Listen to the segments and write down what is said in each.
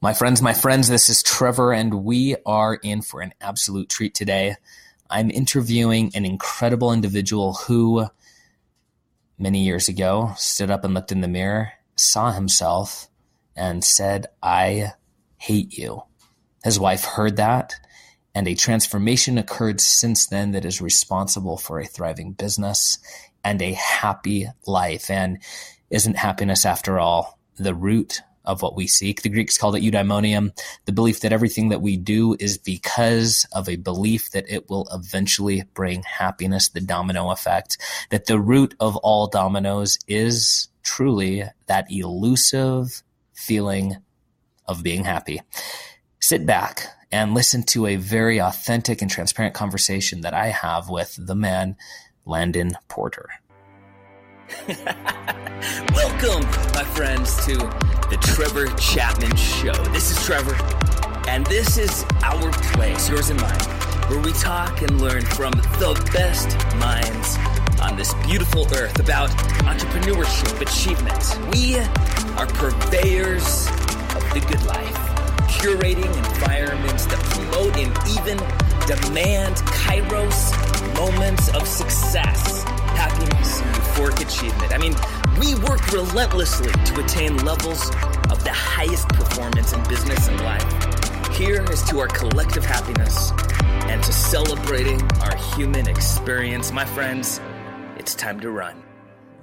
My friends, this is Trevor, and we are in for an absolute treat today. I'm interviewing an incredible individual who, many years ago, stood up and looked in the mirror, saw himself, and said, "I hate you." His wife heard that, and a transformation occurred since then that is responsible for a thriving business and a happy life. And isn't happiness, after all, the root of what we seek? The Greeks called it eudaimonium, the belief that everything that we do is because of a belief that it will eventually bring happiness, the domino effect, that the root of all dominoes is truly that elusive feeling of being happy. Sit back and listen to a very authentic and transparent conversation that I have with the man, Landon Porter. Welcome, my friends, to the Trevor Chapman Show. This is Trevor, and this is our place, yours and mine, where we talk and learn from the best minds on this beautiful earth about entrepreneurship, achievement. We are purveyors of the good life, curating environments that promote and even demand kairos moments of success, happiness, and euphoric achievement. I mean, we work relentlessly to attain levels of the highest performance in business and life. Here is to our collective happiness and to celebrating our human experience. My friends, it's time to run.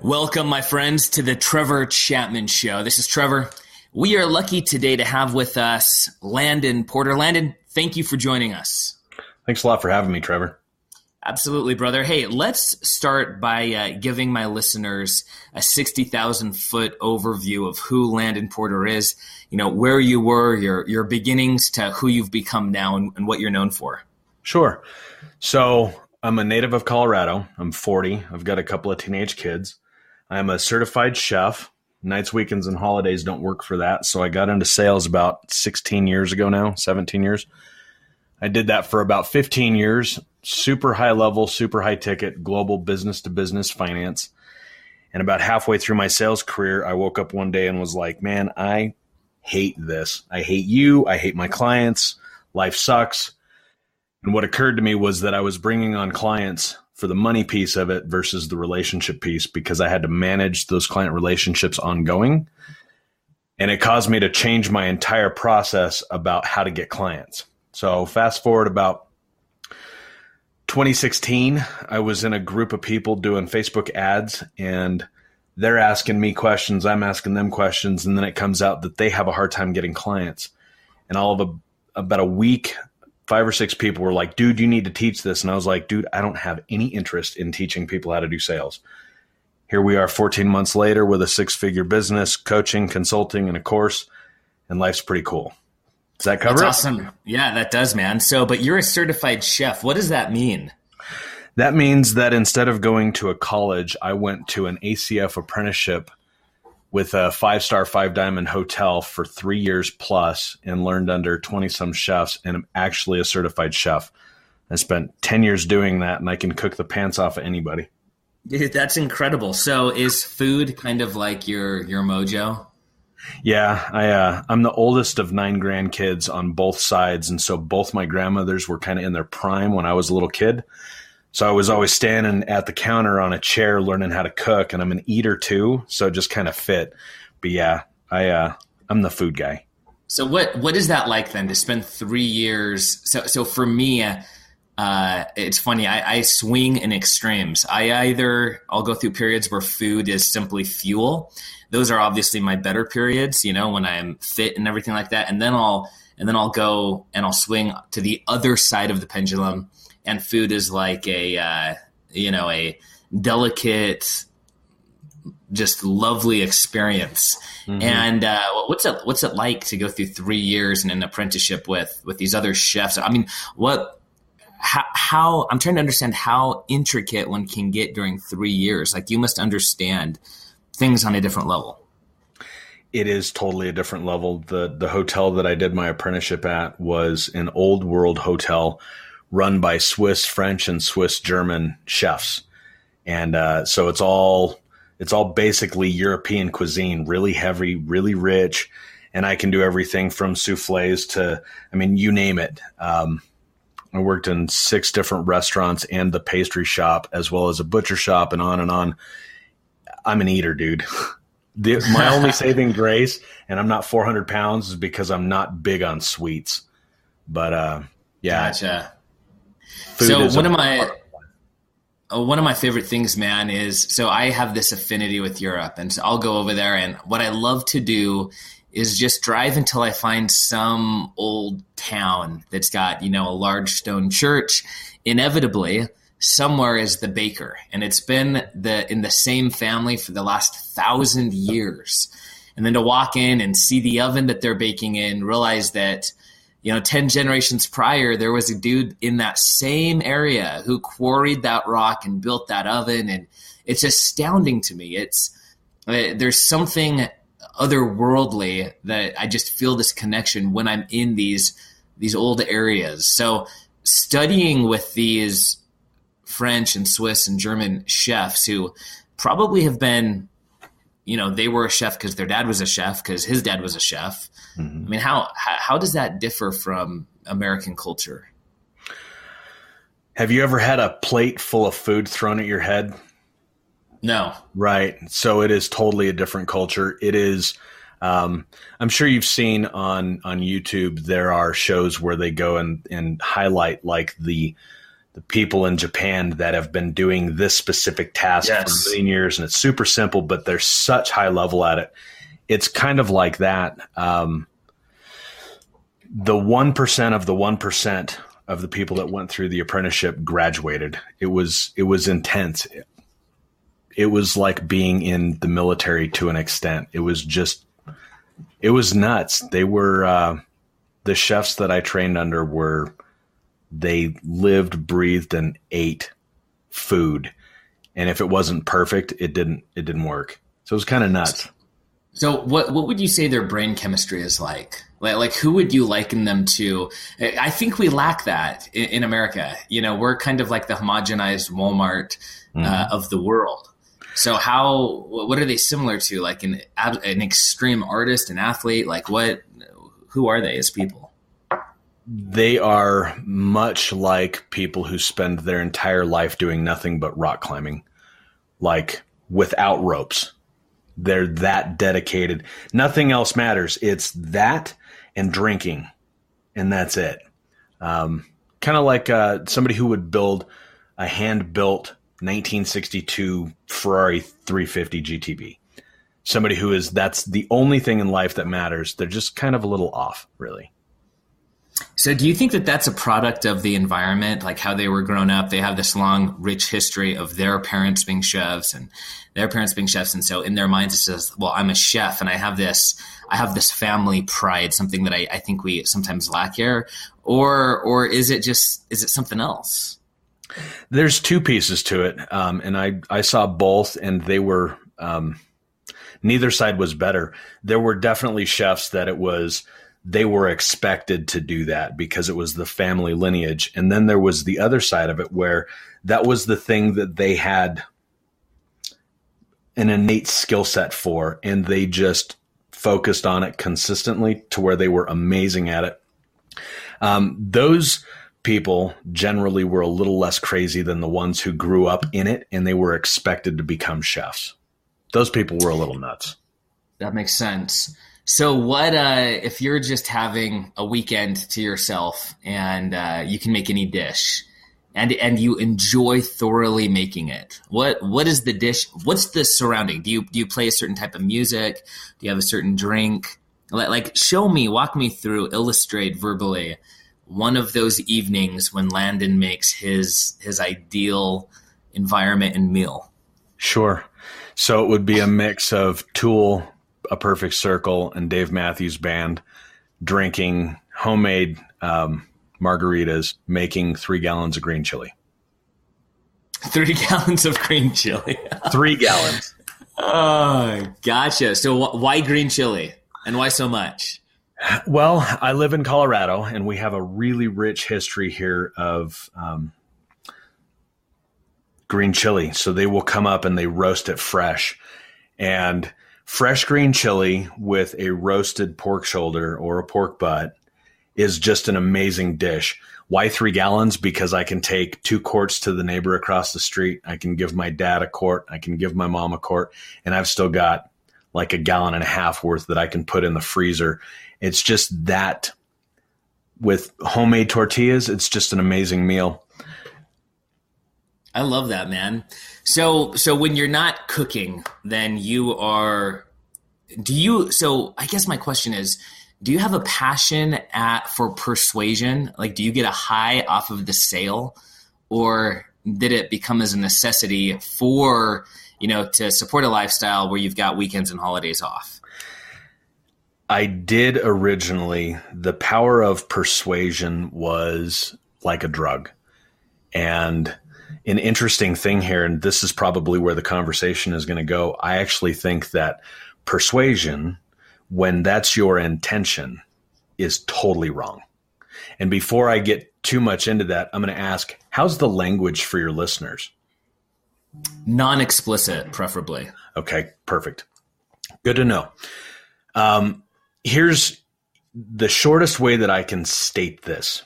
Welcome, my friends, to the Trevor Chapman Show. This is Trevor. We are lucky today to have with us Landon Porter. Landon, thank you for joining us. Thanks a lot for having me, Trevor. Absolutely, brother. Hey, let's start by giving my listeners a 60,000-foot overview of who Landon Porter is, where you were, your beginnings to who you've become now and what you're known for. Sure. So I'm a native of Colorado. I'm 40. I've got a couple of teenage kids. I'm a certified chef. Nights, weekends, and holidays don't work for that. So I got into sales about 16 years ago now, 17 years. I did that for about 15 years. Super high level, super high ticket, global business to business finance. And about halfway through my sales career, I woke up one day and was like, man, I hate this. I hate you. I hate my clients. Life sucks. And what occurred to me was that I was bringing on clients for the money piece of it versus the relationship piece, because I had to manage those client relationships ongoing. And it caused me to change my entire process about how to get clients. So fast forward about 2016, I was in a group of people doing Facebook ads, and they're asking me questions. I'm asking them questions. And then it comes out that they have a hard time getting clients. And about a week, 5 or 6 people were like, dude, you need to teach this. And I was like, dude, I don't have any interest in teaching people how to do sales. Here we are 14 months later with a 6-figure business, coaching, consulting, and a course, and life's pretty cool. Does that cover it? That's awesome. Yeah, that does, man. So, but you're a certified chef. What does that mean? That means that instead of going to a college, I went to an ACF apprenticeship with a 5-star, 5-diamond hotel for 3 years plus and learned under 20-some chefs, and I'm actually a certified chef. I spent 10 years doing that, and I can cook the pants off of anybody. Dude, that's incredible. So is food kind of like your mojo? Yeah, I'm the oldest of 9 grandkids on both sides, and so both my grandmothers were kind of in their prime when I was a little kid. So I was always standing at the counter on a chair learning how to cook, and I'm an eater too, so it just kind of fit. But yeah, I'm the food guy. So what is that like then to spend 3 years? So for me, it's funny. I swing in extremes. I'll go through periods where food is simply fuel. Those are obviously my better periods, when I'm fit and everything like that. And then I'll go and I'll swing to the other side of the pendulum, and food is like a delicate, just lovely experience. Mm-hmm. And what's it like to go through 3 years in an apprenticeship with these other chefs? I mean, how I'm trying to understand how intricate one can get during 3 years. Like, you must understand things on a different level. It is totally a different level. The hotel that I did my apprenticeship at was an old world hotel run by Swiss, French, and Swiss German chefs. And so it's all basically European cuisine, really heavy, really rich. and I can do everything from souffles to, I mean, you name it. I worked in 6 different restaurants and the pastry shop, as well as a butcher shop, and on and on. I'm an eater, dude. My only saving grace, and I'm not 400 pounds, is because I'm not big on sweets. But yeah. Gotcha. So one of my favorite things, man, is, so I have this affinity with Europe, and so I'll go over there, and what I love to do is just drive until I find some old town that's got, a large stone church. Inevitably, somewhere is the baker, and it's been in the same family for the last 1,000 years. And then to walk in and see the oven that they're baking in, realize that 10 generations prior, there was a dude in that same area who quarried that rock and built that oven. And it's astounding to me. There's something otherworldly that I just feel this connection when I'm in these old areas. So studying with these French and Swiss and German chefs who probably have been, they were a chef because their dad was a chef because his dad was a chef. Mm-hmm. I mean, how does that differ from American culture? Have you ever had a plate full of food thrown at your head? No. Right. So it is totally a different culture. It is, I'm sure you've seen on YouTube, there are shows where they go and highlight like the people in Japan that have been doing this specific task for a million years, and it's super simple, but they're such high level at it. It's kind of like that. The 1% of the 1% of the people that went through the apprenticeship graduated. It was intense. It was like being in the military to an extent. It was nuts. They were, the chefs that I trained under they lived, breathed, and ate food. And if it wasn't perfect, it didn't work. So it was kind of nuts. So what would you say their brain chemistry is like? Like who would you liken them to? I think we lack that in America. We're kind of like the homogenized Walmart of the world. So what are they similar to? Like an extreme artist, an athlete? Like who are they as people? They are much like people who spend their entire life doing nothing but rock climbing, like without ropes. They're that dedicated. Nothing else matters. It's that and drinking, and that's it. Kind of like somebody who would build a hand-built 1962 Ferrari 350 GTB. Somebody that's the only thing in life that matters. They're just kind of a little off, really. So do you think that that's a product of the environment, like how they were grown up? They have this long, rich history of their parents being chefs and their parents being chefs. And so in their minds, it says, well, I'm a chef and I have this family pride, something that I think we sometimes lack here. Or is it something else? There's 2 pieces to it. And I saw both, and they were, neither side was better. There were definitely chefs that they were expected to do that because it was the family lineage. And then there was the other side of it where that was the thing that they had an innate skill set for, and they just focused on it consistently to where they were amazing at it. Those people generally were a little less crazy than the ones who grew up in it and they were expected to become chefs. Those people were a little nuts. That makes sense. So what if you're just having a weekend to yourself and you can make any dish and you enjoy thoroughly making it? What is the dish? What's the surrounding? Do you play a certain type of music? Do you have a certain drink? Like walk me through, illustrate verbally one of those evenings when Landon makes his ideal environment and meal. Sure. So it would be a mix of Tool, A Perfect Circle, and Dave Matthews Band, drinking homemade margaritas, making 3 gallons of green chili. 3 gallons of green chili. 3 gallons. Oh, gotcha. So why green chili and why so much? Well, I live in Colorado, and we have a really rich history here of green chili. So they will come up and they roast it fresh. And fresh green chili with a roasted pork shoulder or a pork butt is just an amazing dish. Why 3 gallons? Because I can take 2 quarts to the neighbor across the street. I can give my dad a quart. I can give my mom a quart. And I've still got like 1.5 gallons worth that I can put in the freezer. It's just that with homemade tortillas, it's just an amazing meal. I love that, man. So when you're not cooking, then so I guess my question is, do you have a passion for persuasion? Like, do you get a high off of the sale, or did it become as a necessity for, to support a lifestyle where you've got weekends and holidays off? I did originally. The power of persuasion was like a drug. And an interesting thing here, and this is probably where the conversation is going to go, I actually think that persuasion, when that's your intention, is totally wrong. And before I get too much into that, I'm going to ask, how's the language for your listeners? Non-explicit, preferably. Okay, perfect. Good to know. Here's the shortest way that I can state this.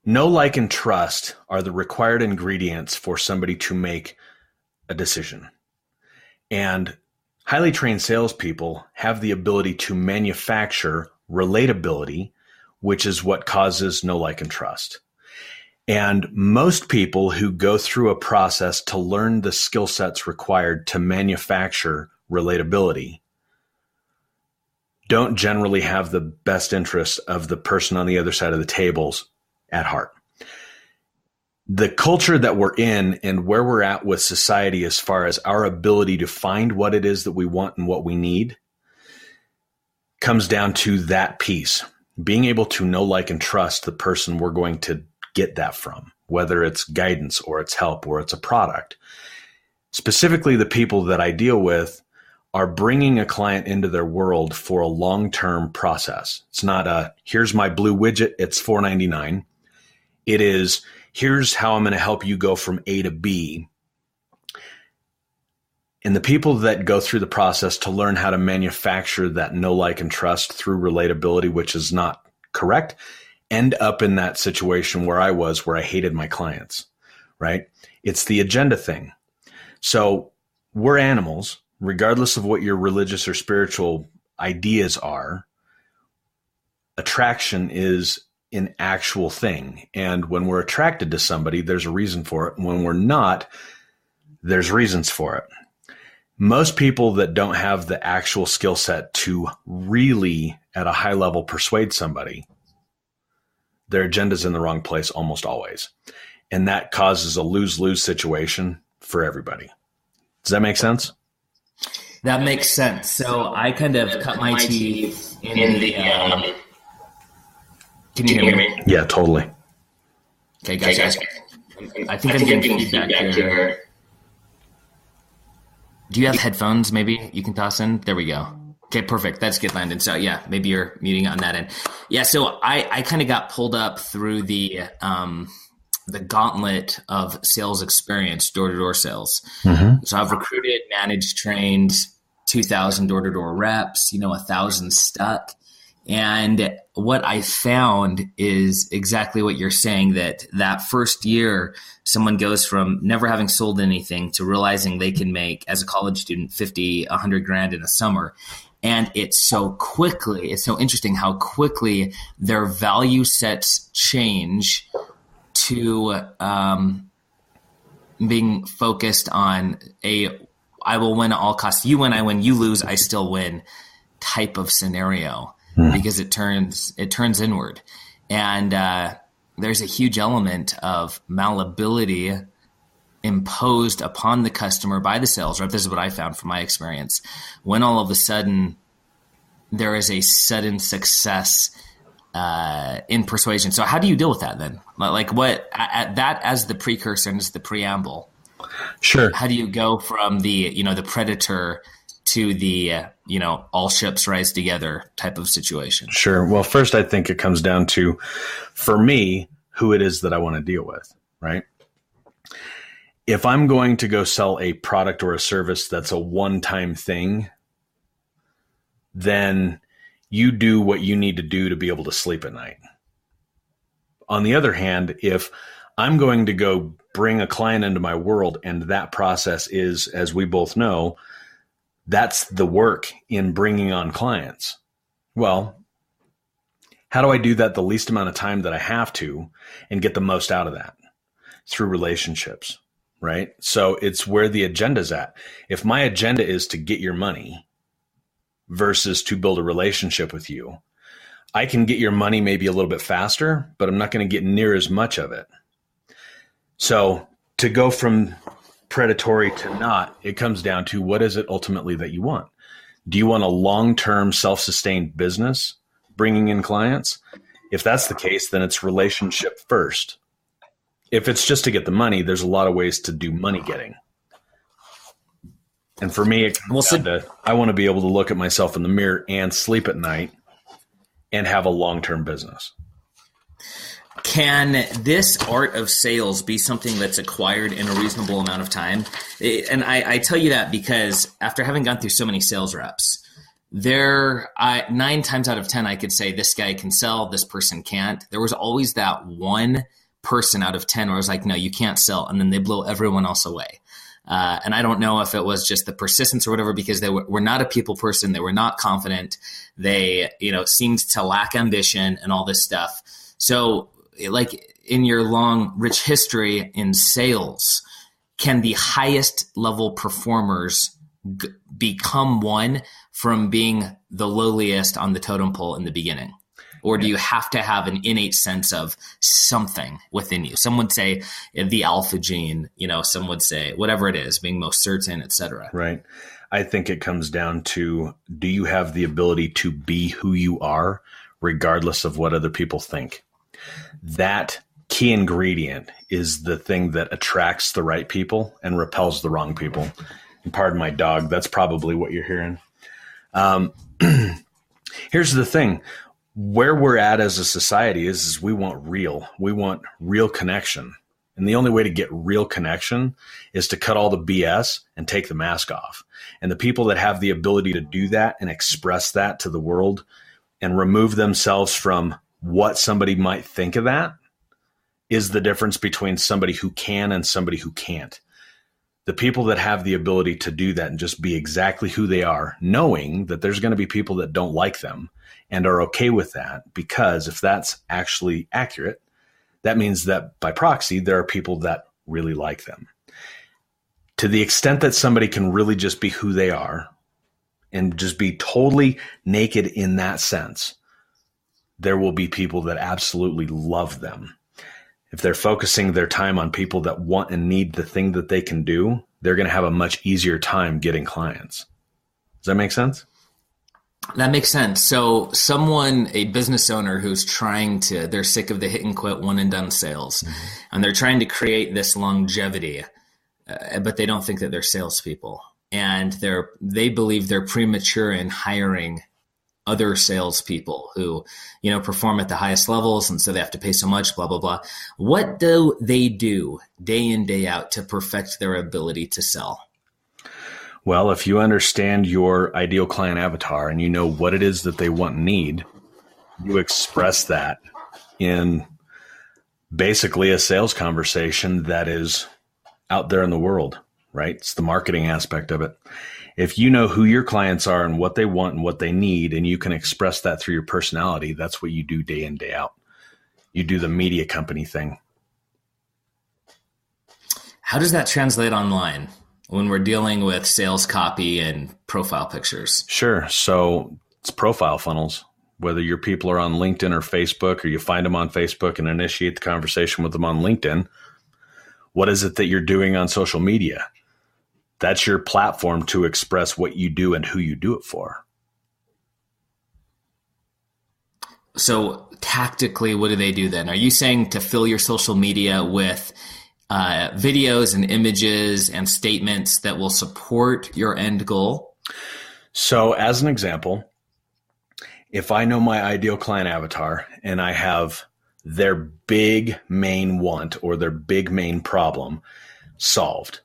Know, like, and trust are the required ingredients for somebody to make a decision. And highly trained salespeople have the ability to manufacture relatability, which is what causes know, like, and trust. And most people who go through a process to learn the skill sets required to manufacture relatability don't generally have the best interest of the person on the other side of the tables at heart. The culture that we're in and where we're at with society as far as our ability to find what it is that we want and what we need comes down to that piece. Being able to know, like, and trust the person we're going to get that from, whether it's guidance or it's help or it's a product. Specifically, the people that I deal with are bringing a client into their world for a long-term process. It's not a, here's my blue widget, it's $4.99. It is, here's how I'm going to help you go from A to B. And the people that go through the process to learn how to manufacture that know, like, and trust through relatability, which is not correct, end up in that situation where I was, where I hated my clients, right? It's the agenda thing. So we're animals, regardless of what your religious or spiritual ideas are. Attraction is an actual thing. And when we're attracted to somebody, there's a reason for it. And when we're not, there's reasons for it. Most people that don't have the actual skill set to really, at a high level, persuade somebody, their agenda's in the wrong place almost always. And that causes a lose-lose situation for everybody. Does that make sense? That makes sense. So I kind of cut my teeth in the... Can you hear me? Yeah, totally. Okay, guys. I think I'm getting feedback here. Do you have headphones maybe you can toss in? There we go. Okay, perfect. That's good, Landon. So yeah, maybe you're muting on that end. Yeah, so I kind of got pulled up through the gauntlet of sales experience, door-to-door sales. Mm-hmm. So I've recruited, managed, trained 2,000 door-to-door reps, 1,000 stuck. And what I found is exactly what you're saying, that first year, someone goes from never having sold anything to realizing they can make, as a college student, 50, 100 grand in a summer. And it's so interesting how quickly their value sets change to being focused on I will win at all costs. You win, I win, you lose, I still win type of scenario. Because it turns inward. And there's a huge element of malleability imposed upon the customer by the sales rep. This is what I found from my experience. When all of a sudden there is a sudden success in persuasion. So how do you deal with that then? Like what that as the precursor and as the preamble? Sure. How do you go from the predator to the, all ships rise together type of situation? Sure. Well, first, I think it comes down to, for me, who it is that I want to deal with, right? if I'm going to go sell a product or a service that's a one-time thing, then you do what you need to do to be able to sleep at night. On the other hand, if I'm going to go bring a client into my world, and that process is, as we both know, that's the work in bringing on clients. Well, how do I do that the least amount of time that I have to and get the most out of that? Through relationships, right? So it's where the agenda's at. If my agenda is to get your money versus to build a relationship with you, I can get your money maybe a little bit faster, but I'm not going to get near as much of it. So to go from predatory to not, it comes down to what is it ultimately that you want? Do you want a long-term self-sustained business bringing in clients? If that's the case, then it's relationship first. If it's just to get the money, there's a lot of ways to do money getting. And for me, I want to be able to look at myself in the mirror and sleep at night and have a long-term business. Can this art of sales be something that's acquired in a reasonable amount of time? And I tell you that because after having gone through so many sales reps, 9 times out of 10, I could say this guy can sell, this person can't. There was always that one person out of 10 where I was like, no, you can't sell. And then they blow everyone else away. And I don't know if it was just the persistence or whatever, because they were not a people person. They were not confident. They, seemed to lack ambition and all this stuff. So like in your long, rich history in sales, can the highest level performers become one from being the lowliest on the totem pole in the beginning? Or do you have to have an innate sense of something within you? Some would say the alpha gene, some would say whatever it is, being most certain, et cetera. Right. I think it comes down to, do you have the ability to be who you are, regardless of what other people think? That key ingredient is the thing that attracts the right people and repels the wrong people. And pardon my dog, that's probably what you're hearing. Here's the thing. Where we're at as a society is we want real connection. And the only way to get real connection is to cut all the BS and take the mask off. And the people that have the ability to do that and express that to the world and remove themselves from what somebody might think of that is the difference between somebody who can and somebody who can't. The people that have the ability to do that and just be exactly who they are, knowing that there's going to be people that don't like them and are okay with that, because if that's actually accurate, that means that by proxy, there are people that really like them. To the extent that somebody can really just be who they are and just be totally naked in that sense, there will be people that absolutely love them. If they're focusing their time on people that want and need the thing that they can do, they're going to have a much easier time getting clients. Does that make sense? That makes sense. So a business owner who's they're sick of the hit and quit one and done sales, and they're trying to create this longevity, but they don't think that they're salespeople, and they believe they're premature in hiring other salespeople who, perform at the highest levels, and so they have to pay so much, blah, blah, blah. What do they do day in, day out to perfect their ability to sell? Well, if you understand your ideal client avatar and you know what it is that they want and need, you express that in basically a sales conversation that is out there in the world, right? It's the marketing aspect of it. If you know who your clients are and what they want and what they need, and you can express that through your personality, that's what you do day in, day out. You do the media company thing. How does that translate online when we're dealing with sales copy and profile pictures? Sure. So it's profile funnels. Whether your people are on LinkedIn or Facebook, or you find them on Facebook and initiate the conversation with them on LinkedIn, what is it that you're doing on social media? That's your platform to express what you do and who you do it for. So tactically, what do they do then? Are you saying to fill your social media with videos and images and statements that will support your end goal? So as an example, if I know my ideal client avatar and I have their big main want or their big main problem, solved.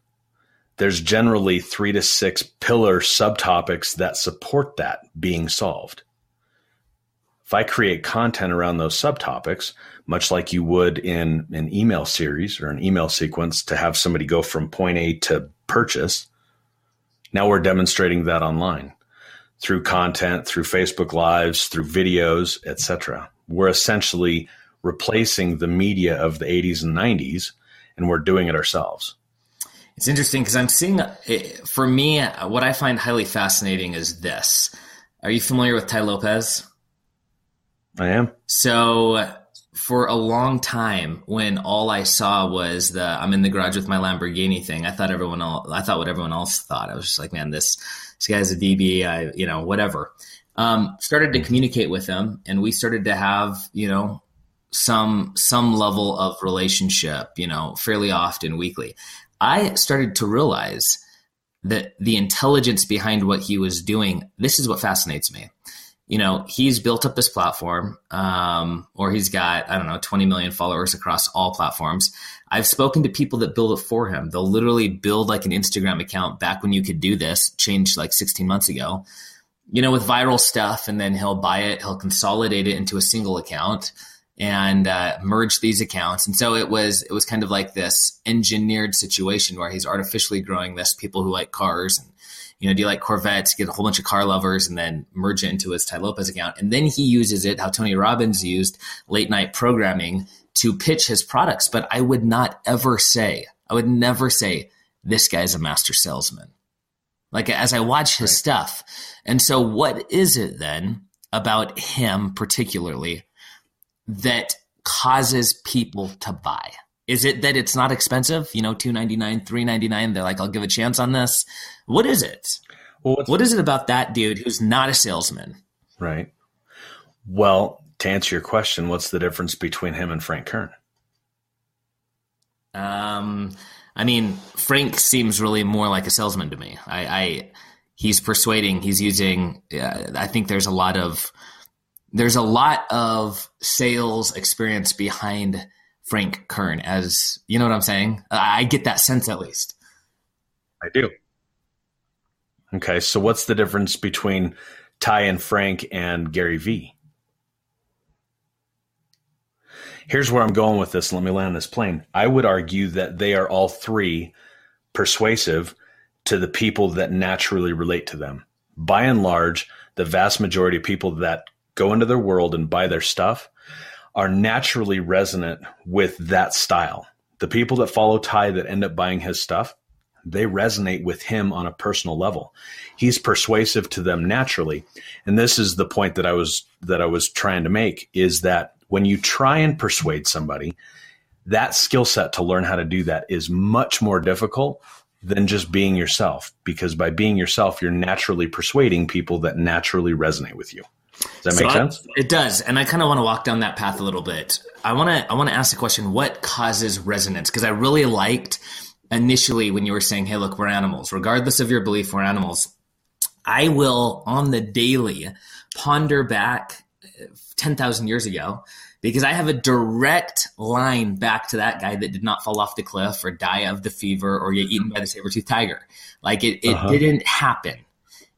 There's generally 3 to 6 pillar subtopics that support that being solved. If I create content around those subtopics, much like you would in an email series or an email sequence to have somebody go from point A to purchase, now we're demonstrating that online through content, through Facebook Lives, through videos, etc. We're essentially replacing the media of the 80s and 90s, and we're doing it ourselves. It's interesting because I'm seeing, for me, what I find highly fascinating is this. Are you familiar with Tai Lopez? I am. So for a long time, when all I saw was the "I'm in the garage with my Lamborghini" thing, I thought what everyone else thought. I was just like, man, this guy's a DB, whatever. Started to communicate with him, and we started to have, some level of relationship, fairly often, weekly. I started to realize that the intelligence behind what he was doing, this is what fascinates me. He's built up this platform, or he's got, 20 million followers across all platforms. I've spoken to people that build it for him. They'll literally build like an Instagram account back when you could do this, changed like 16 months ago, with viral stuff. And then he'll buy it, he'll consolidate it into a single account and merge these accounts. And so it was kind of like this engineered situation where he's artificially growing this, people who like cars and, do you like Corvettes, get a whole bunch of car lovers and then merge it into his Tai Lopez account. And then he uses it, how Tony Robbins used late night programming to pitch his products. But I would never say this guy's a master salesman. Like as I watch his stuff. And so what is it then about him particularly that causes people to buy? Is it that it's not expensive? $2.99, $3.99. They're like, I'll give a chance on this. What is it? Well, what is it about that dude who's not a salesman? Right. Well, to answer your question, what's the difference between him and Frank Kern? Frank seems really more like a salesman to me. He's persuading. He's using. I think there's a lot of sales experience behind Frank Kern, as you know what I'm saying? I get that sense at least. I do. Okay, so what's the difference between Ty and Frank and Gary Vee? Here's where I'm going with this. Let me land this plane. I would argue that they are all three persuasive to the people that naturally relate to them. By and large, the vast majority of people that go into their world and buy their stuff are naturally resonant with that style. The people that follow Ty that end up buying his stuff, they resonate with him on a personal level. He's persuasive to them naturally. And this is the point that I was trying to make, is that when you try and persuade somebody, that skill set to learn how to do that is much more difficult than just being yourself, because by being yourself, you're naturally persuading people that naturally resonate with you. Does that make sense? It does. And I kind of want to walk down that path a little bit. I want to ask the question, what causes resonance? Because I really liked initially when you were saying, hey, look, we're animals. Regardless of your belief, we're animals. I will, on the daily, ponder back 10,000 years ago, because I have a direct line back to that guy that did not fall off the cliff or die of the fever or get eaten by the saber-toothed tiger. Like it didn't happen.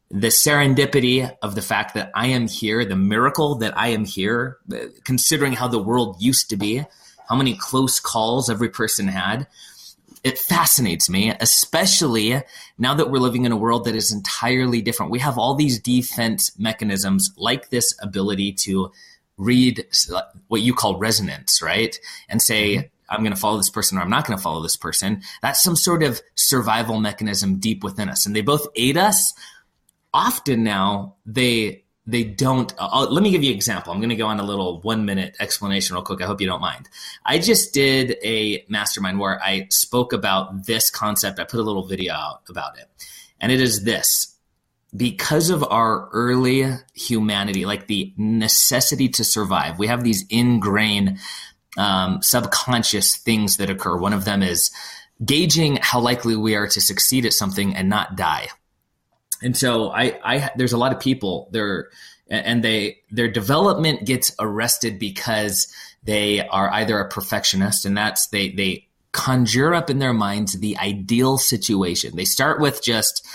The serendipity of the fact that I am here, the miracle that I am here, considering how the world used to be, how many close calls every person had, it fascinates me, especially now that we're living in a world that is entirely different. We have all these defense mechanisms, like this ability to read what you call resonance, right? And say, I'm going to follow this person or I'm not going to follow this person. That's some sort of survival mechanism deep within us. And they both aid us. Often now, they don't. Let me give you an example. I'm going to go on a little 1-minute explanation real quick. I hope you don't mind. I just did a mastermind where I spoke about this concept. I put a little video out about it. And it is this. Because of our early humanity, like the necessity to survive, we have these ingrained subconscious things that occur. One of them is gauging how likely we are to succeed at something and not die. And so there's a lot of people there, and their development gets arrested because they are either a perfectionist, and that's they conjure up in their minds the ideal situation. They start with just,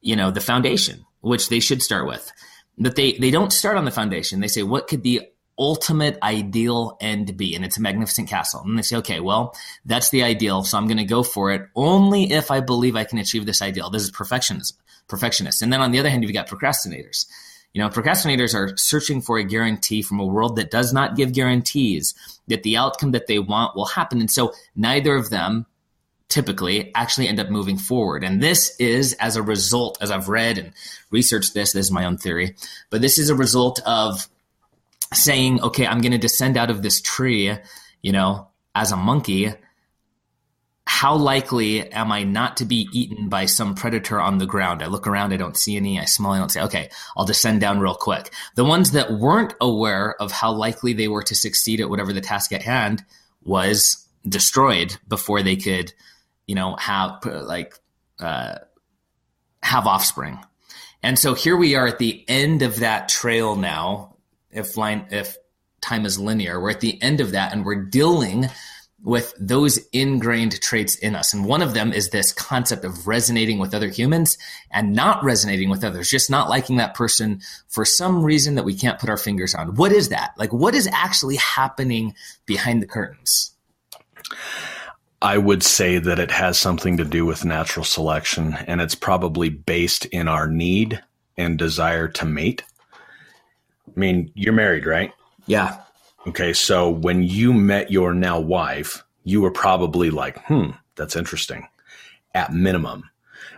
the foundation, which they should start with. But they don't start on the foundation. They say, what could the ultimate ideal end be? And it's a magnificent castle. And they say, okay, well, that's the ideal. So I'm going to go for it only if I believe I can achieve this ideal. This is perfectionists. And then on the other hand, you've got procrastinators. Procrastinators are searching for a guarantee from a world that does not give guarantees that the outcome that they want will happen. And so neither of them typically actually end up moving forward. And this is as a result, as I've read and researched this is my own theory, but this is a result of saying, okay, I'm going to descend out of this tree, as a monkey. How likely am I not to be eaten by some predator on the ground? I look around, I don't see any, I smell, I don't say, okay, I'll descend down real quick. The ones that weren't aware of how likely they were to succeed at whatever the task at hand was destroyed before they could, have offspring. And so here we are at the end of that trail now. If time is linear, we're at the end of that, and we're dealing with those ingrained traits in us. And one of them is this concept of resonating with other humans and not resonating with others, just not liking that person for some reason that we can't put our fingers on. What is that? Like, what is actually happening behind the curtains? I would say that it has something to do with natural selection, and it's probably based in our need and desire to mate. I mean, you're married, right? Yeah. Okay, so when you met your now wife, you were probably like, that's interesting, at minimum,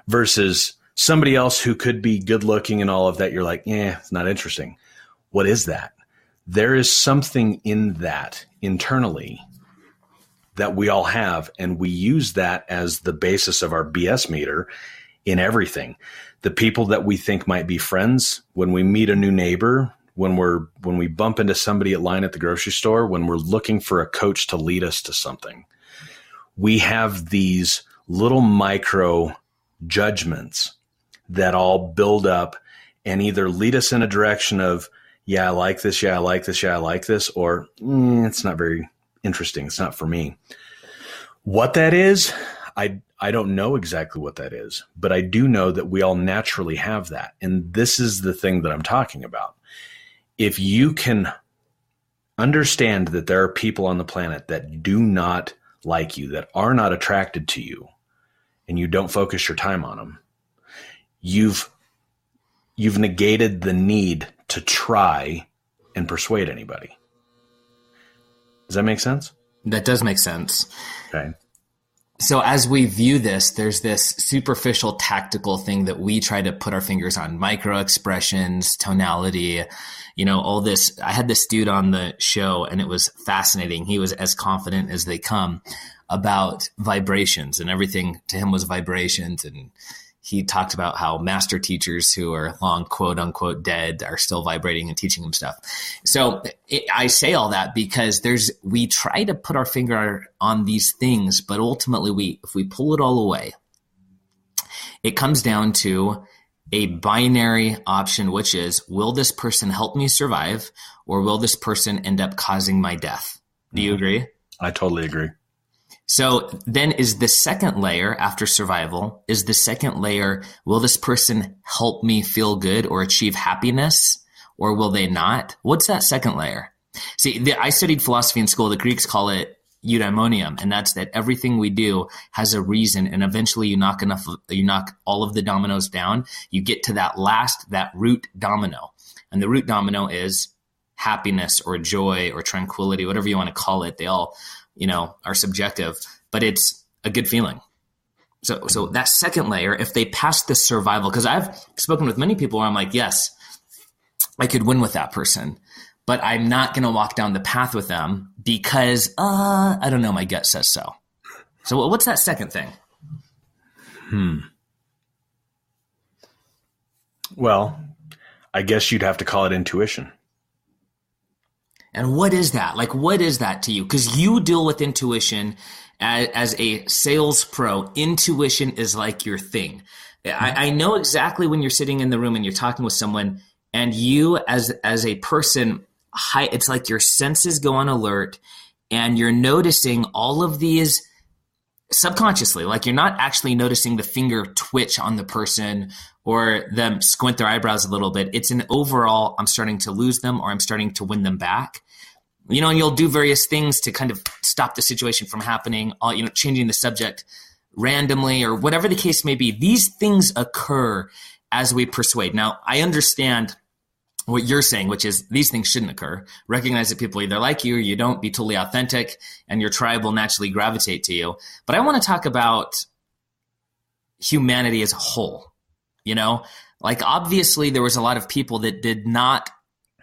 versus somebody else who could be good looking and all of that. You're like, it's not interesting. What is that? There is something in that internally that we all have, and we use that as the basis of our BS meter in everything. The people that we think might be friends, when we meet a new neighbor, when we bump into somebody at line at the grocery store, when we're looking for a coach to lead us to something, we have these little micro judgments that all build up and either lead us in a direction of, I like this, I like this, I like this, or it's not very interesting. It's not for me. What that is, I don't know exactly what that is, but I do know that we all naturally have that. And this is the thing that I'm talking about. If you can understand that there are people on the planet that do not like you, that are not attracted to you, and you don't focus your time on them, you've negated the need to try and persuade anybody. Does that make sense? That does make sense. Okay. So as we view this, there's this superficial tactical thing that we try to put our fingers on: micro expressions, tonality, all this. I had this dude on the show, and it was fascinating. He was as confident as they come about vibrations, and everything to him was vibrations. And he talked about how master teachers who are long quote unquote dead are still vibrating and teaching him stuff. So I say all that because we try to put our finger on these things, but ultimately if we pull it all away, it comes down to a binary option, which is, will this person help me survive, or will this person end up causing my death? Do you agree? I totally agree. So then is the second layer after survival, will this person help me feel good or achieve happiness, or will they not? What's that second layer? See, I studied philosophy in school. The Greeks call it eudaimonium, and that's that everything we do has a reason, and eventually you knock all of the dominoes down. You get to that root domino, and the root domino is happiness or joy or tranquility, whatever you want to call it. They all are subjective, but it's a good feeling. So that second layer, if they pass the survival, because I've spoken with many people where I'm like, yes, I could win with that person, but I'm not going to walk down the path with them because, I don't know, my gut says so. So what's that second thing? Well, I guess you'd have to call it intuition. And what is that? Like, what is that to you? Because you deal with intuition as a sales pro. Intuition is like your thing. I know exactly when you're sitting in the room and you're talking with someone, and you as a person, it's like your senses go on alert, and you're noticing all of these subconsciously, like you're not actually noticing the finger twitch on the person or them squint their eyebrows a little bit. It's an overall, I'm starting to lose them or I'm starting to win them back. And you'll do various things to kind of stop the situation from happening, changing the subject randomly or whatever the case may be. These things occur as we persuade. Now, I understand what you're saying, which is these things shouldn't occur. Recognize that people either like you or you don't, be totally authentic, and your tribe will naturally gravitate to you. But I want to talk about humanity as a whole. Like obviously there was a lot of people that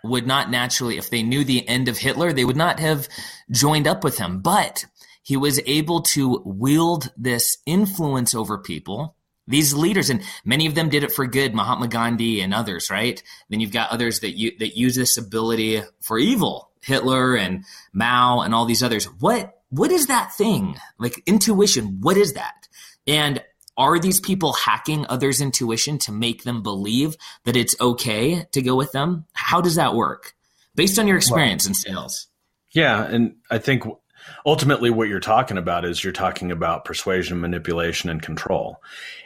would not naturally, if they knew the end of Hitler, they would not have joined up with him. But he was able to wield this influence over people, these leaders, and many of them did it for good, Mahatma Gandhi and others, right? Then you've got others that use this ability for evil, Hitler and Mao and all these others. What is that thing? Like intuition, what is that? And are these people hacking others' intuition to make them believe that it's okay to go with them? How does that work? Based on your experience in sales. Yeah, and I think ultimately what you're talking about is you're talking about persuasion, manipulation, and control.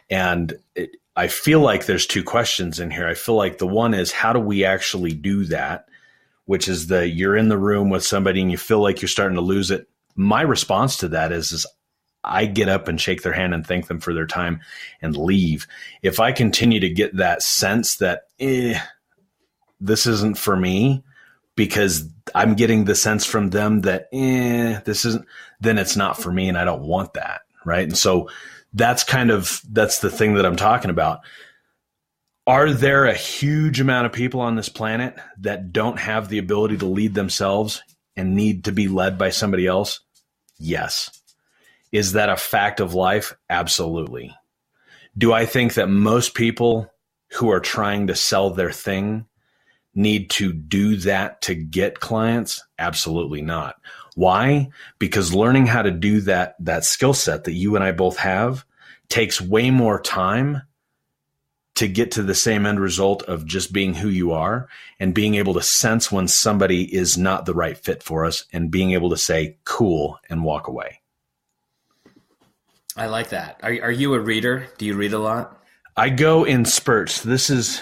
And I feel like there's two questions in here. I feel like the one is, how do we actually do that? Which is you're in the room with somebody and you feel like you're starting to lose it. My response to that is I get up and shake their hand and thank them for their time and leave. If I continue to get that sense that this isn't for me, because I'm getting the sense from them that this isn't, then it's not for me and I don't want that, right? And so that's the thing that I'm talking about. Are there a huge amount of people on this planet that don't have the ability to lead themselves and need to be led by somebody else? Yes. Is that a fact of life? Absolutely. Do I think that most people who are trying to sell their thing need to do that to get clients? Absolutely not. Why? Because learning how to do that skill set that you and I both have takes way more time to get to the same end result of just being who you are and being able to sense when somebody is not the right fit for us and being able to say cool and walk away. I like that. Are you a reader? Do you read a lot? I go in spurts. This is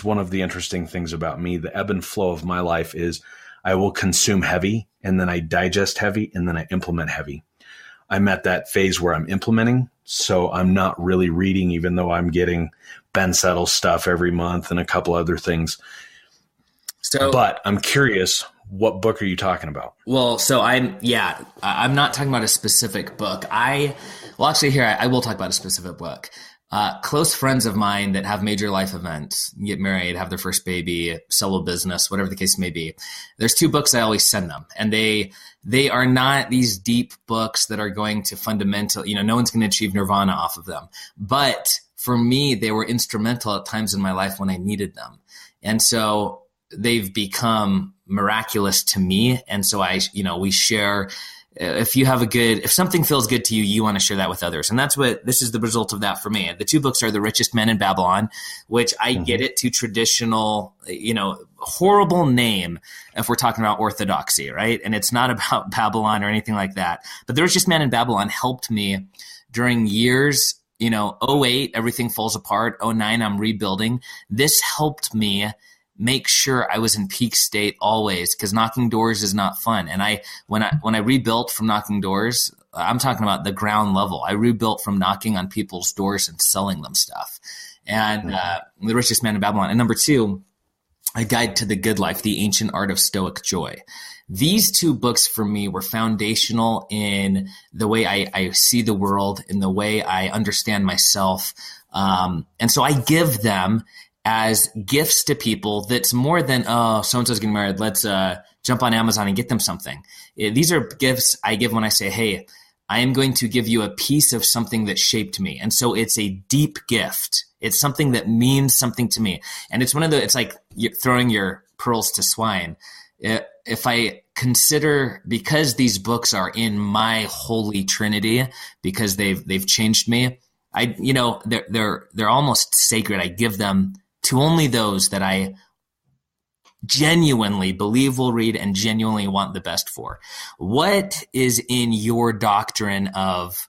one of the interesting things about me. The ebb and flow of my life is I will consume heavy and then I digest heavy and then I implement heavy. I'm at that phase where I'm implementing, so I'm not really reading, even though I'm getting Ben Settle's stuff every month and a couple other things. But I'm curious, what book are you talking about? Well, so I'm not talking about a specific book. I will talk about a specific book. Close friends of mine that have major life events, get married, have their first baby, sell a business, whatever the case may be. There's two books I always send them, and they are not these deep books that are going to no one's going to achieve nirvana off of them. But for me, they were instrumental at times in my life when I needed them. And so they've become miraculous to me. And so we share. If something feels good to you, you want to share that with others. And this is the result of that for me. The two books are The Richest Man in Babylon, which I get it to traditional, horrible name if we're talking about orthodoxy, right? And it's not about Babylon or anything like that. But The Richest Man in Babylon helped me during years, 08, everything falls apart. 09, I'm rebuilding. This helped me make sure I was in peak state always, because knocking doors is not fun. And when I rebuilt from knocking doors, I'm talking about the ground level. I rebuilt from knocking on people's doors and selling them stuff. And The Richest Man in Babylon. And number two, A Guide to the Good Life, The Ancient Art of Stoic Joy. These two books for me were foundational in the way I see the world, in the way I understand myself. And so I give them as gifts to people that's more than, so-and-so's getting married, let's jump on Amazon and get them something. These are gifts I give when I say, hey, I am going to give you a piece of something that shaped me. And so it's a deep gift. It's something that means something to me. And it's it's like throwing your pearls to swine. If I consider, because these books are in my holy trinity, because they've changed me, they're almost sacred. I give them to only those that I genuinely believe will read and genuinely want the best for. What is in your doctrine of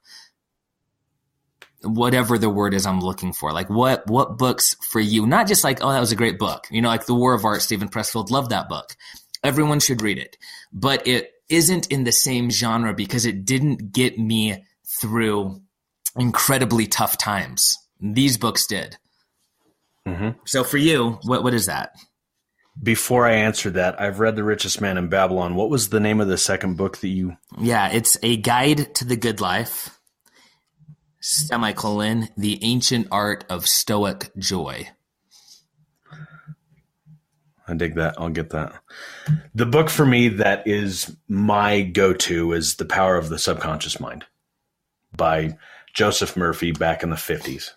whatever the word is I'm looking for? Like what books for you, not just like, oh, that was a great book. You know, like The War of Art, Stephen Pressfield, loved that book. Everyone should read it, but it isn't in the same genre because it didn't get me through incredibly tough times. These books did. Mm-hmm. So for you, what is that? Before I answer that, I've read The Richest Man in Babylon. What was the name of the second book that you... Yeah, it's A Guide to the Good Life, ; The Ancient Art of Stoic Joy. I dig that. I'll get that. The book for me that is my go-to is The Power of the Subconscious Mind by Joseph Murphy back in the 50s.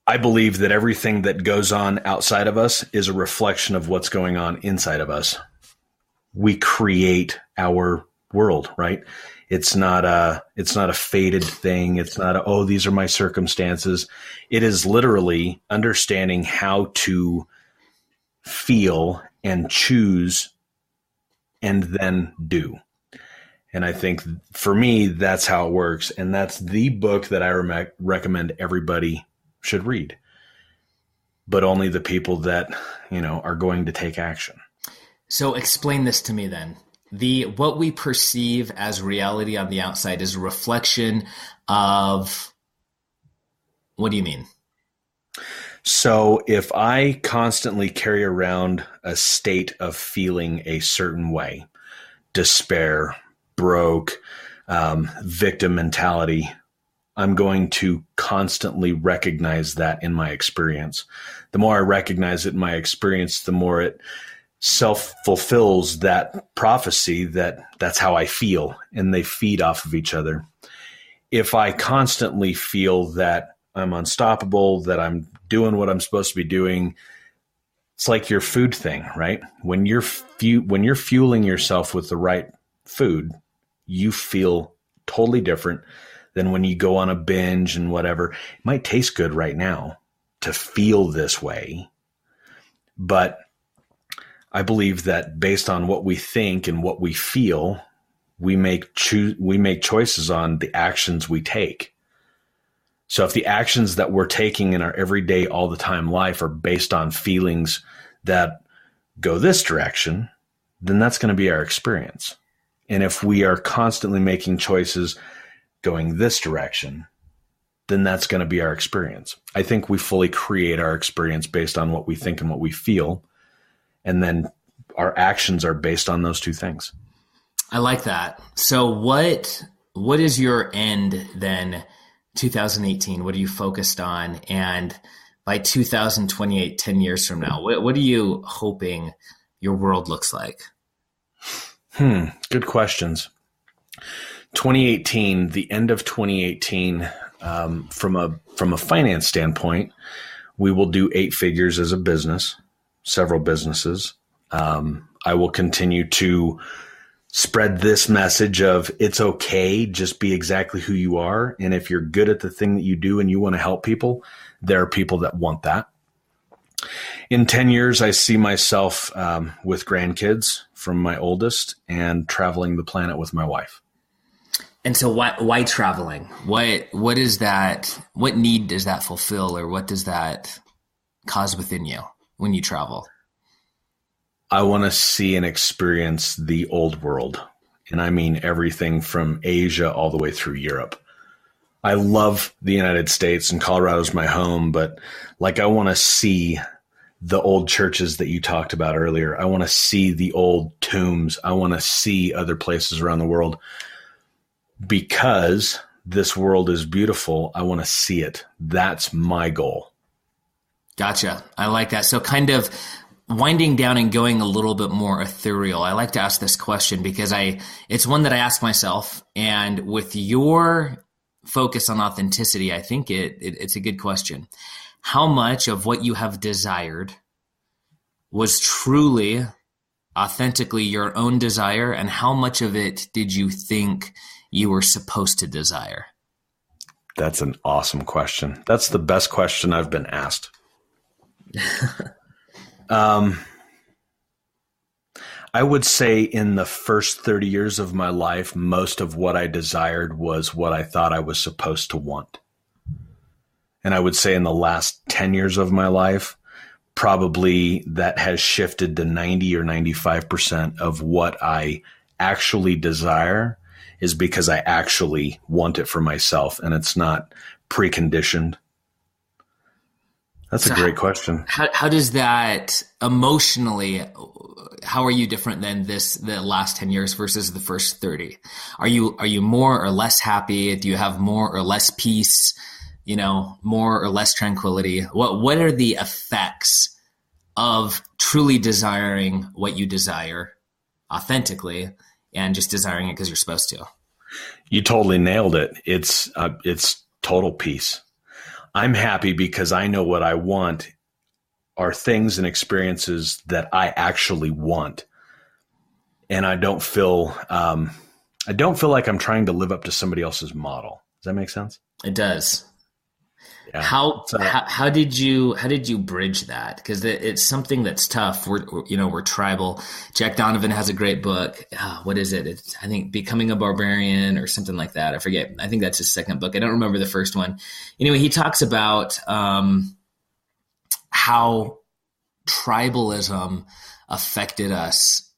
I believe that everything that goes on outside of us is a reflection of what's going on inside of us. We create our world, right? It's not a fated thing. It's not oh, these are my circumstances. It is literally understanding how to feel and choose and then do. And I think for me, that's how it works. And that's the book that I recommend everybody should read, but only the people that, are going to take action. So explain this to me then. What we perceive as reality on the outside is a reflection of, what do you mean? So if I constantly carry around a state of feeling a certain way, despair, broke, victim mentality, I'm going to constantly recognize that in my experience. The more I recognize it in my experience, the more it self-fulfills that prophecy that's how I feel, and they feed off of each other. If I constantly feel that I'm unstoppable, that I'm doing what I'm supposed to be doing, it's like your food thing, right? When you're fueling yourself with the right food, you feel totally different than when you go on a binge and whatever. It might taste good right now to feel this way, but I believe that based on what we think and what we feel, we make choices on the actions we take. So if the actions that we're taking in our everyday, all the time life are based on feelings that go this direction, then that's going to be our experience. And if we are constantly making choices going this direction, then that's going to be our experience. I think we fully create our experience based on what we think and what we feel. And then our actions are based on those two things. I like that. So what is your end then, 2018? What are you focused on? And by 2028, 10 years from now, what are you hoping your world looks like? Good questions. 2018, the end of 2018, from a finance standpoint, we will do 8 figures as a business, several businesses. I will continue to spread this message of it's okay, just be exactly who you are. And if you're good at the thing that you do and you want to help people, there are people that want that. In 10 years, I see myself with grandkids from my oldest and traveling the planet with my wife. And so why traveling? What is that? What need does that fulfill, or what does that cause within you when you travel? I want to see and experience the old world. And I mean everything from Asia all the way through Europe. I love the United States, and Colorado's my home, but I want to see the old churches that you talked about earlier. I want to see the old tombs. I want to see other places around the world. Because this world is beautiful, I want to see it. That's my goal. Gotcha. I like that. So kind of winding down and going a little bit more ethereal. I like to ask this question because it's one that I ask myself. And with your focus on authenticity, I think it's a good question. How much of what you have desired was truly, authentically your own desire, and how much of it did you think you were supposed to desire? That's an awesome question. That's the best question I've been asked. Um, I would say in the first 30 years of my life, most of what I desired was what I thought I was supposed to want. And I would say in the last 10 years of my life, probably that has shifted to 90 or 95% of what I actually desire is because I actually want it for myself and it's not preconditioned. That's a great question. How does that emotionally, how are you different than the last 10 years versus the first 30? Are you more or less happy? Do you have more or less peace? More or less tranquility? What are the effects of truly desiring what you desire authentically and just desiring it because you're supposed to? You totally nailed it. It's total peace. I'm happy because I know what I want are things and experiences that I actually want. And I don't feel like I'm trying to live up to somebody else's model. Does that make sense? It does. Yeah. How did you bridge that? Because it's something that's tough. We're tribal. Jack Donovan has a great book. What is it? It's, I think, Becoming a Barbarian or something like that. I forget. I think that's his second book. I don't remember the first one. Anyway, he talks about how tribalism affected us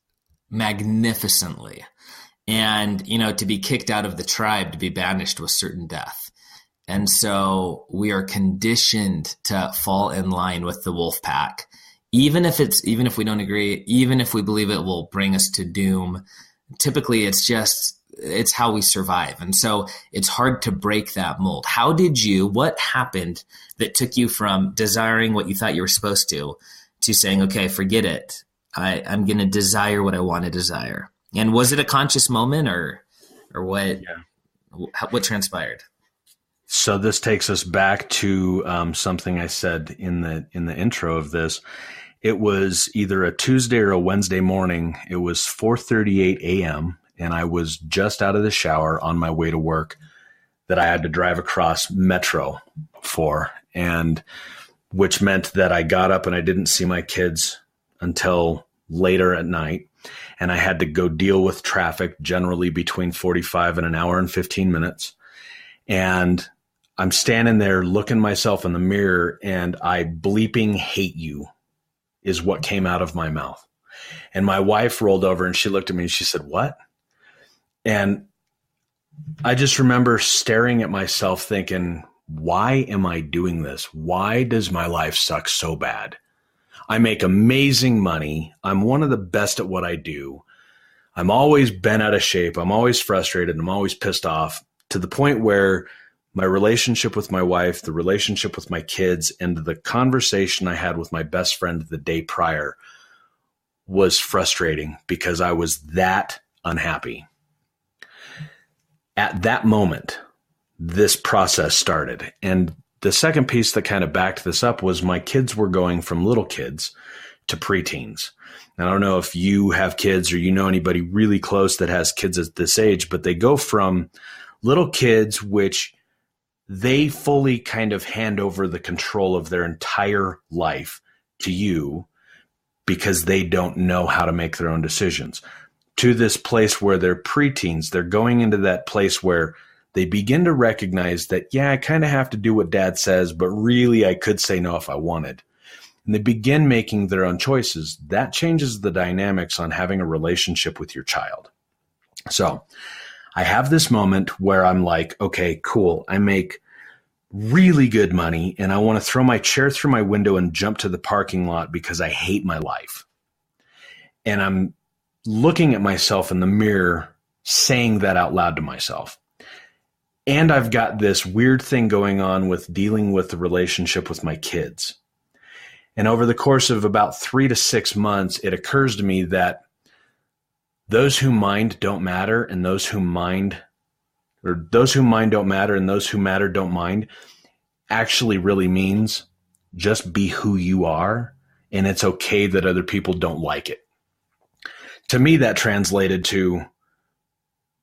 magnificently, and to be kicked out of the tribe, to be banished, was certain death. And so we are conditioned to fall in line with the wolf pack, even if we don't agree, even if we believe it will bring us to doom. Typically, it's how we survive. And so it's hard to break that mold. What happened that took you from desiring what you thought you were supposed to saying, okay, forget it. I'm going to desire what I want to desire. And was it a conscious moment or what? Yeah. What transpired? So this takes us back to something I said in the intro of this. It was either a Tuesday or a Wednesday morning. It was 4:38 a.m. and I was just out of the shower on my way to work that I had to drive across Metro for, and which meant that I got up and I didn't see my kids until later at night, and I had to go deal with traffic generally between 45 and an hour and 15 minutes. And I'm standing there looking myself in the mirror, and I bleeping hate you is what came out of my mouth. And my wife rolled over and she looked at me and she said, "What?" And I just remember staring at myself thinking, why am I doing this? Why does my life suck so bad? I make amazing money. I'm one of the best at what I do. I'm always bent out of shape. I'm always frustrated. I'm always pissed off, to the point where my relationship with my wife, the relationship with my kids, and the conversation I had with my best friend the day prior was frustrating because I was that unhappy. At that moment, this process started. And the second piece that kind of backed this up was my kids were going from little kids to preteens. And I don't know if you have kids or you know anybody really close that has kids at this age, but they go from little kids, which they fully kind of hand over the control of their entire life to you because they don't know how to make their own decisions, to this place where they're preteens. They're going into that place where they begin to recognize that, yeah, I kind of have to do what dad says, but really I could say no if I wanted. And they begin making their own choices. That changes the dynamics on having a relationship with your child. So I have this moment where I'm like, okay, cool. I make really good money and I want to throw my chair through my window and jump to the parking lot because I hate my life. And I'm looking at myself in the mirror, saying that out loud to myself. And I've got this weird thing going on with dealing with the relationship with my kids. And over the course of about 3 to 6 months, it occurs to me that those who mind don't matter, and those who mind don't matter, and those who matter don't mind, actually really means just be who you are, and it's okay that other people don't like it. To me, that translated to,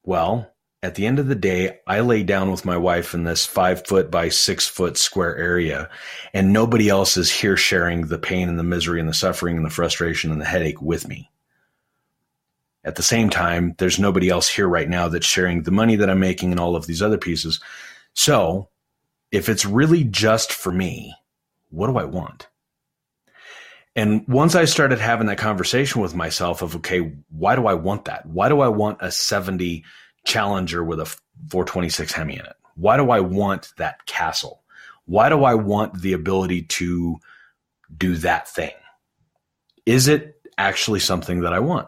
well, at the end of the day, I lay down with my wife in this 5 foot by 6 foot square area, and nobody else is here sharing the pain and the misery and the suffering and the frustration and the headache with me. At the same time, there's nobody else here right now that's sharing the money that I'm making and all of these other pieces. So if it's really just for me, what do I want? And once I started having that conversation with myself of, okay, why do I want that? Why do I want a 70 Challenger with a 426 Hemi in it? Why do I want that castle? Why do I want the ability to do that thing? Is it actually something that I want?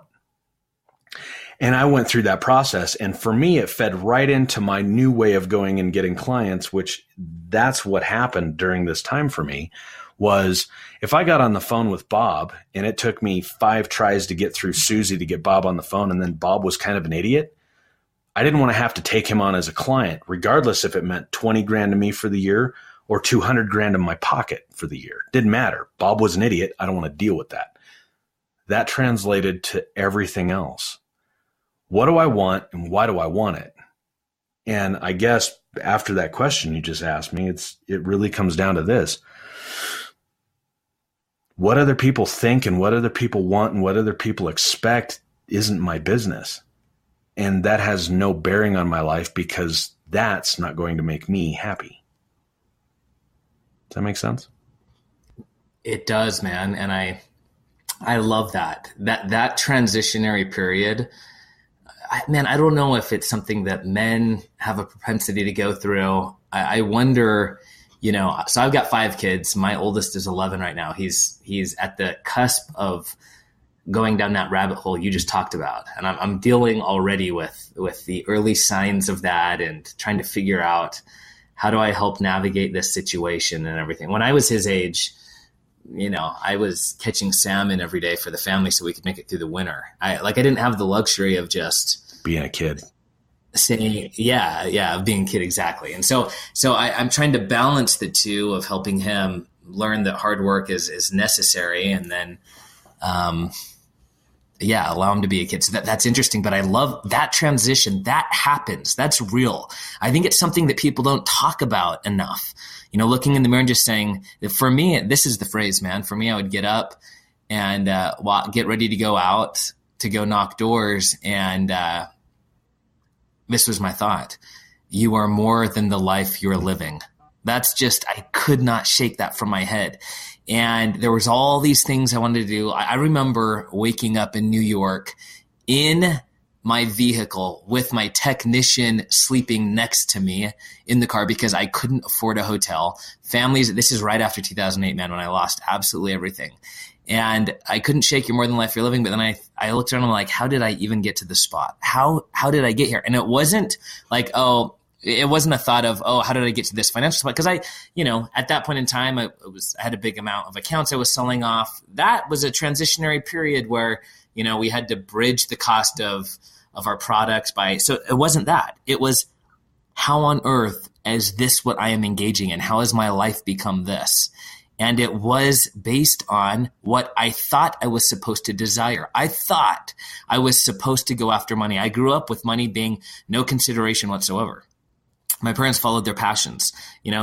And I went through that process. And for me, it fed right into my new way of going and getting clients, which that's what happened during this time for me, was if I got on the phone with Bob and it took me 5 tries to get through Susie to get Bob on the phone, and then Bob was kind of an idiot, I didn't want to have to take him on as a client, regardless if it meant 20 grand to me for the year or 200 grand in my pocket for the year. Didn't matter. Bob was an idiot. I don't want to deal with that. That translated to everything else. What do I want and why do I want it? And I guess after that question you just asked me, it really comes down to this. What other people think and what other people want and what other people expect isn't my business. And that has no bearing on my life because that's not going to make me happy. Does that make sense? It does, man. And I love that transitionary period. I don't know if it's something that men have a propensity to go through. I wonder, so I've got 5 kids. My oldest is 11 right now. He's at the cusp of going down that rabbit hole you just talked about. And I'm dealing already with the early signs of that and trying to figure out how do I help navigate this situation and everything. When I was his age, I was catching salmon every day for the family so we could make it through the winter. I didn't have the luxury of just being a kid. Saying, of being a kid. Exactly. And so I'm trying to balance the two of helping him learn that hard work is necessary. And then, allow him to be a kid. So that's interesting, but I love that transition. That happens. That's real. I think it's something that people don't talk about enough. Looking in the mirror and just saying, for me, this is the phrase, man. For me, I would get up and get ready to go out to go knock doors. And this was my thought. You are more than the life you're living. That's just, I could not shake that from my head. And there was all these things I wanted to do. I remember waking up in New York in my vehicle with my technician sleeping next to me in the car because I couldn't afford a hotel. Families, this is right after 2008, man, when I lost absolutely everything. And I couldn't shake You're more than life you're living. But then I looked around and I'm like, how did I even get to this spot? How did I get here? And it wasn't like, it wasn't a thought of, how did I get to this financial spot? Because at that point in time, I had a big amount of accounts I was selling off. That was a transitionary period where, we had to bridge the cost of our products so it wasn't that. It was, how on earth is this what I am engaging in? How has my life become this? And it was based on what I thought I was supposed to desire. I thought I was supposed to go after money. I grew up with money being no consideration whatsoever. My parents followed their passions,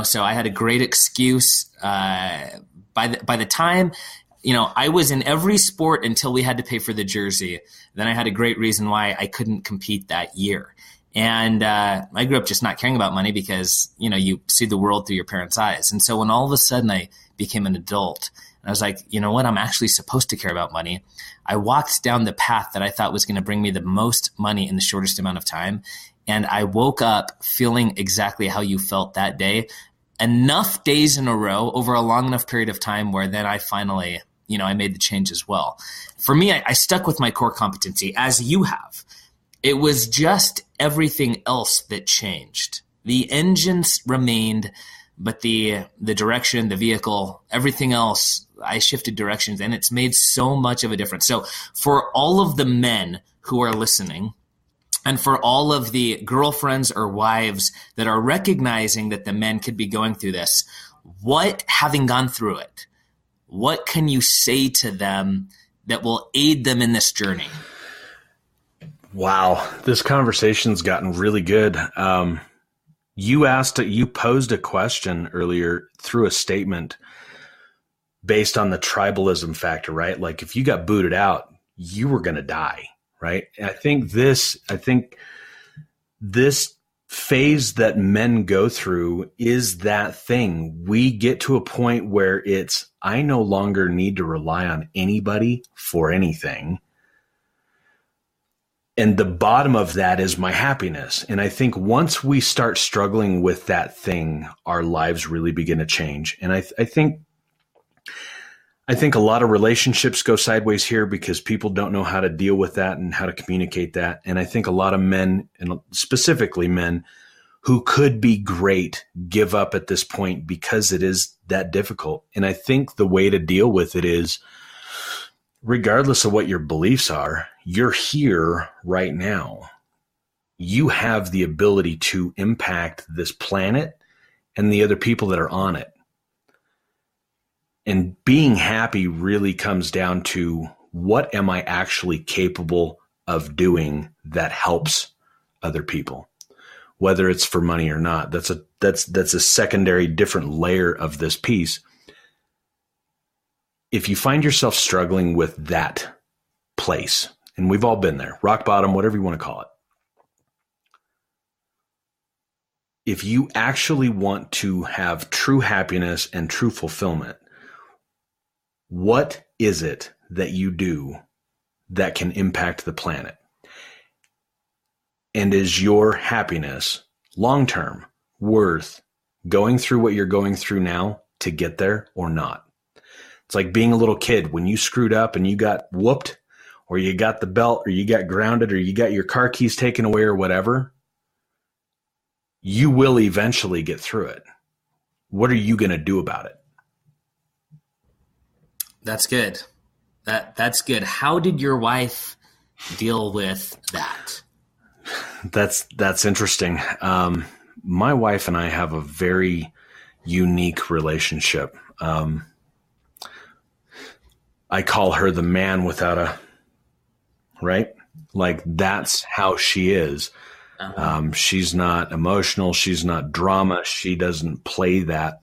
so I had a great excuse. By the time, I was in every sport until we had to pay for the jersey. Then I had a great reason why I couldn't compete that year. And I grew up just not caring about money because, you see the world through your parents' eyes. And so when all of a sudden I became an adult, and I was like, you know what, I'm actually supposed to care about money. I walked down the path that I thought was going to bring me the most money in the shortest amount of time. And I woke up feeling exactly how you felt that day, enough days in a row over a long enough period of time where then I finally, I made the change as well. For me, I stuck with my core competency as you have. It was just everything else that changed. The engines remained, but the direction, the vehicle, everything else, I shifted directions, and it's made so much of a difference. So for all of the men who are listening, and for all of the girlfriends or wives that are recognizing that the men could be going through this, having gone through it, what can you say to them that will aid them in this journey? Wow, this conversation's gotten really good. You posed a question earlier through a statement based on the tribalism factor, right? Like if you got booted out, you were going to die, right? And I think this phase that men go through is that thing. We get to a point where I no longer need to rely on anybody for anything. And the bottom of that is my happiness. And I think once we start struggling with that thing, our lives really begin to change. And I think a lot of relationships go sideways here because people don't know how to deal with that and how to communicate that. And I think a lot of men, and specifically men who could be great, give up at this point because it is that difficult. And I think the way to deal with it is, regardless of what your beliefs are, you're here right now. You have the ability to impact this planet and the other people that are on it. And being happy really comes down to, what am I actually capable of doing that helps other people, whether it's for money or not. That's a secondary, different layer of this piece. If you find yourself struggling with that place, and we've all been there, rock bottom, whatever you want to call it. If you actually want to have true happiness and true fulfillment, what is it that you do that can impact the planet? And is your happiness long-term worth going through what you're going through now to get there or not? It's like being a little kid. When you screwed up and you got whooped, or you got the belt, or you got grounded, or you got your car keys taken away or whatever, you will eventually get through it. What are you going to do about it? That's good. That's good. How did your wife deal with that? That's interesting. My wife and I have a very unique relationship. I call her the man without a, right? Like that's how she is. She's not emotional. She's not drama. She doesn't play that.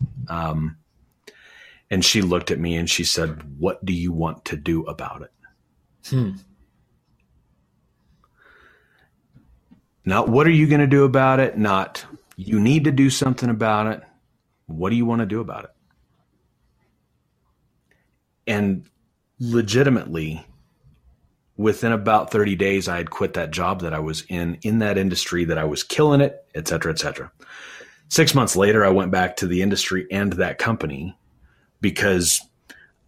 And she looked at me and she said, "What do you want to do about it?" Not what are you going to do about it? Not you need to do something about it. What do you want to do about it? And legitimately, within about 30 days, I had quit that job that I was in that industry, that I was killing it, et cetera, et cetera. 6 months later, I went back to the industry and that company because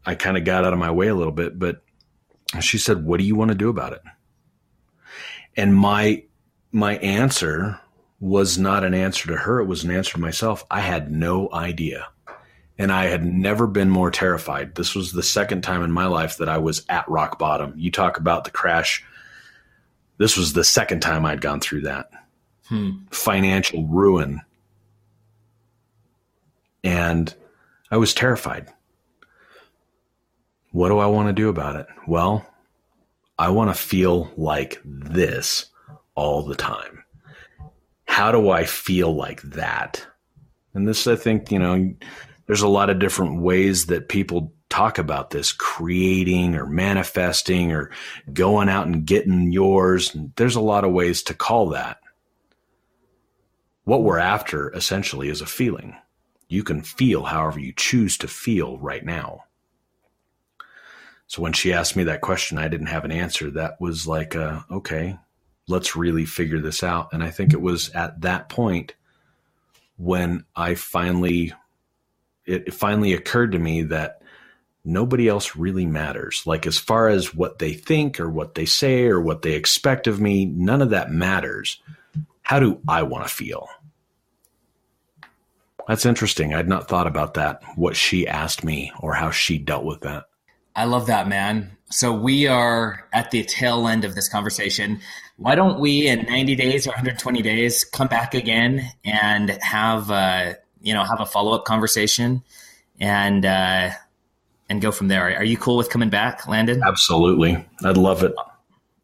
I kind of got out of my way a little bit. But she said, "What do you want to do about it?" And my answer was not an answer to her. It was an answer to myself. I had no idea. And I had never been more terrified. This was the second time in my life that I was at rock bottom. You talk about the crash. This was the second time I'd gone through that. Financial ruin. And I was terrified. What do I want to do about it? Well, I want to feel like this all the time. How do I feel like that? And this, I think, there's a lot of different ways that people talk about this, creating or manifesting or going out and getting yours. And there's a lot of ways to call that. What we're after essentially is a feeling. You can feel however you choose to feel right now. So when she asked me that question, I didn't have an answer. That was like, okay, let's really figure this out. And I think it was at that point when it finally occurred to me that nobody else really matters. Like as far as what they think or what they say or what they expect of me, none of that matters. How do I want to feel? That's interesting. I'd not thought about that, what she asked me or how she dealt with that. I love that, man. So we are at the tail end of this conversation. Why don't we, in 90 days or 120 days, come back again and have a follow-up conversation and go from there? Are you cool with coming back, Landon? Absolutely. I'd love it.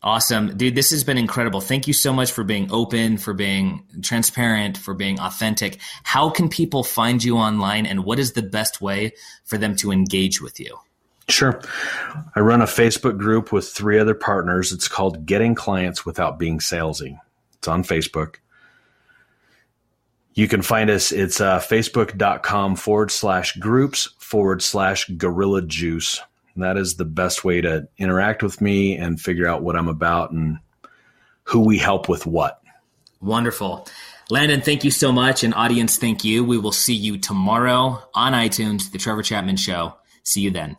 Awesome. Dude, this has been incredible. Thank you so much for being open, for being transparent, for being authentic. How can people find you online, and what is the best way for them to engage with you? Sure. I run a Facebook group with 3 other partners. It's called Getting Clients Without Being Salesy. It's on Facebook. You can find us. It's facebook.com/groups/Gorilla Juice. And that is the best way to interact with me and figure out what I'm about and who we help with what. Wonderful. Landon, thank you so much. And audience, thank you. We will see you tomorrow on iTunes, The Trevor Chapman Show. See you then.